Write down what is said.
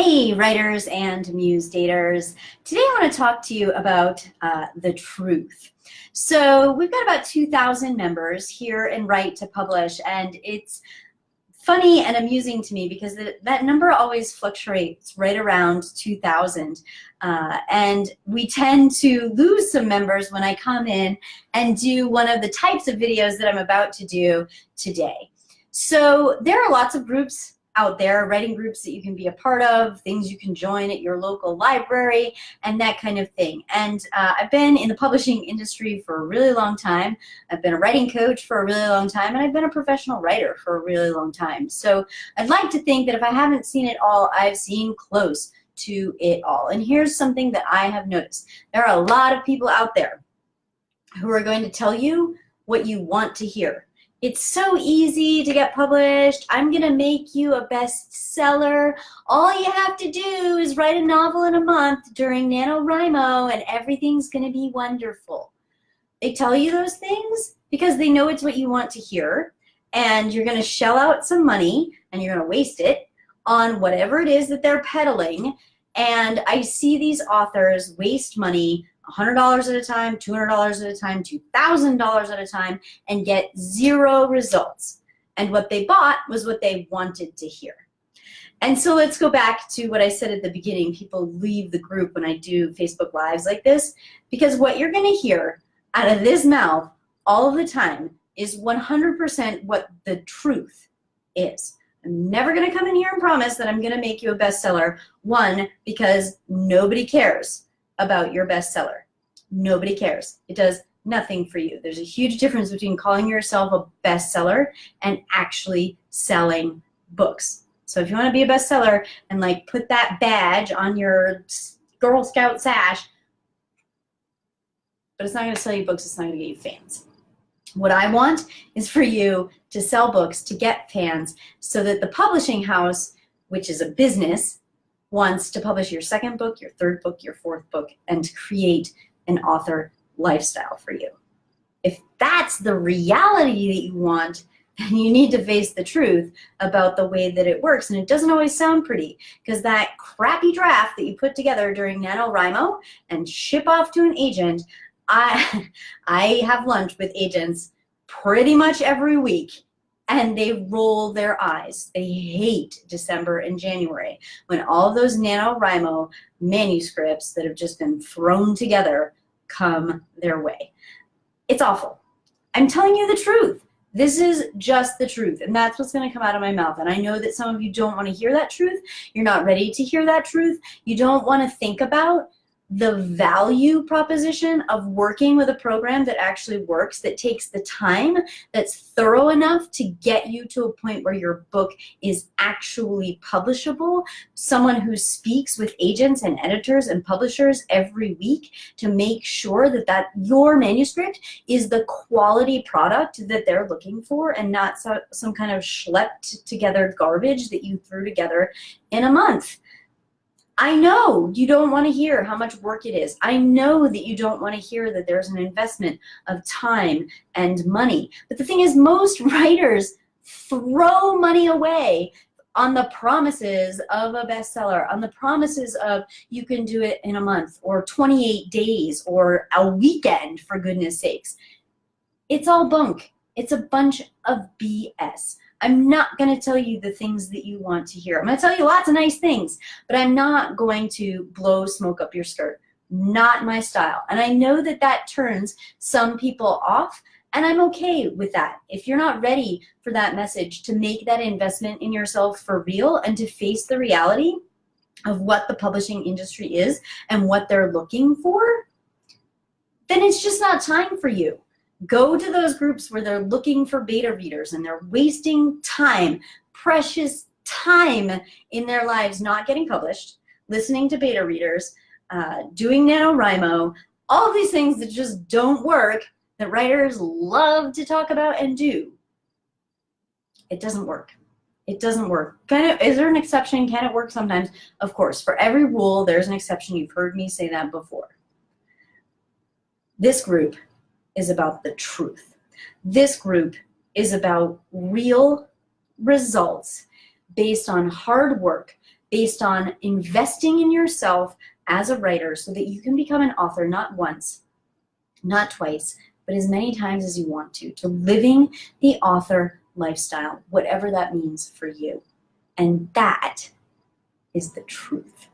Hey, writers and muse daters. Today I want to talk to you about the truth. So we've got about 2,000 members here in Write to Publish, and it's funny and amusing to me because that number always fluctuates right around 2,000. And we tend to lose some members when I come in and do one of the types of videos that I'm about to do today. So there are lots of groups out there, writing groups that you can be a part of, things you can join at your local library, and that kind of thing. And I've been in the publishing industry for a really long time. I've been a writing coach for a really long time, and I've been a professional writer for a really long time. So I'd like to think that if I haven't seen it all, I've seen close to it all. And here's something that I have noticed. There are a lot of people out there who are going to tell you what you want to hear. It's so easy to get published. I'm gonna make you a bestseller. All you have to do is write a novel in a month during NaNoWriMo and everything's gonna be wonderful. They tell you those things because they know it's what you want to hear, and you're gonna shell out some money and you're gonna waste it on whatever it is that they're peddling. And I see these authors waste money $100 at a time, $200 at a time, $2,000 at a time, and get zero results. And what they bought was what they wanted to hear. And so let's go back to what I said at the beginning. People leave the group when I do Facebook Lives like this, because what you're going to hear out of this mouth all of the time is 100% what the truth is. I'm never going to come in here and promise that I'm going to make you a bestseller. One, because nobody cares about your bestseller. Nobody cares. It does nothing for you. There's a huge difference between calling yourself a bestseller and actually selling books. So if you want to be a bestseller and like put that badge on your Girl Scout sash, but it's not going to sell you books, it's not going to get you fans. What I want is for you to sell books, to get fans, so that the publishing house, which is a business, wants to publish your second book, your third book, your fourth book, and to create an author lifestyle for you. If that's the reality that you want, then you need to face the truth about the way that it works. And it doesn't always sound pretty, because that crappy draft that you put together during NaNoWriMo and ship off to an agent, I have lunch with agents pretty much every week, and they roll their eyes. They hate December and January when all those NaNoWriMo manuscripts that have just been thrown together come their way. It's awful. I'm telling you the truth. This is just the truth, and that's what's going to come out of my mouth. And I know that some of you don't want to hear that truth. You're not ready to hear that truth. You don't want to think about the value proposition of working with a program that actually works, that takes the time, that's thorough enough to get you to a point where your book is actually publishable. Someone who speaks with agents and editors and publishers every week to make sure that your manuscript is the quality product that they're looking for, and not some kind of schlepped together garbage that you threw together in a month. I know you don't want to hear how much work it is. I know that you don't want to hear that there's an investment of time and money. But the thing is, most writers throw money away on the promises of a bestseller, on the promises of you can do it in a month or 28 days or a weekend, for goodness sakes. It's all bunk. It's a bunch of BS. I'm not going to tell you the things that you want to hear. I'm going to tell you lots of nice things, but I'm not going to blow smoke up your skirt. Not my style. And I know that that turns some people off, and I'm okay with that. If you're not ready for that message, to make that investment in yourself for real and to face the reality of what the publishing industry is and what they're looking for, then it's just not time for you. Go to those groups where they're looking for beta readers and they're wasting time, precious time in their lives not getting published, listening to beta readers, doing NaNoWriMo, all these things that just don't work, that writers love to talk about and do. It doesn't work. It doesn't work. Is there an exception? Can it work sometimes? Of course. For every rule, there's an exception. You've heard me say that before. This group is about the truth. This group is about real results based on hard work, based on investing in yourself as a writer so that you can become an author not once, not twice, but as many times as you want to living the author lifestyle, whatever that means for you. And that is the truth.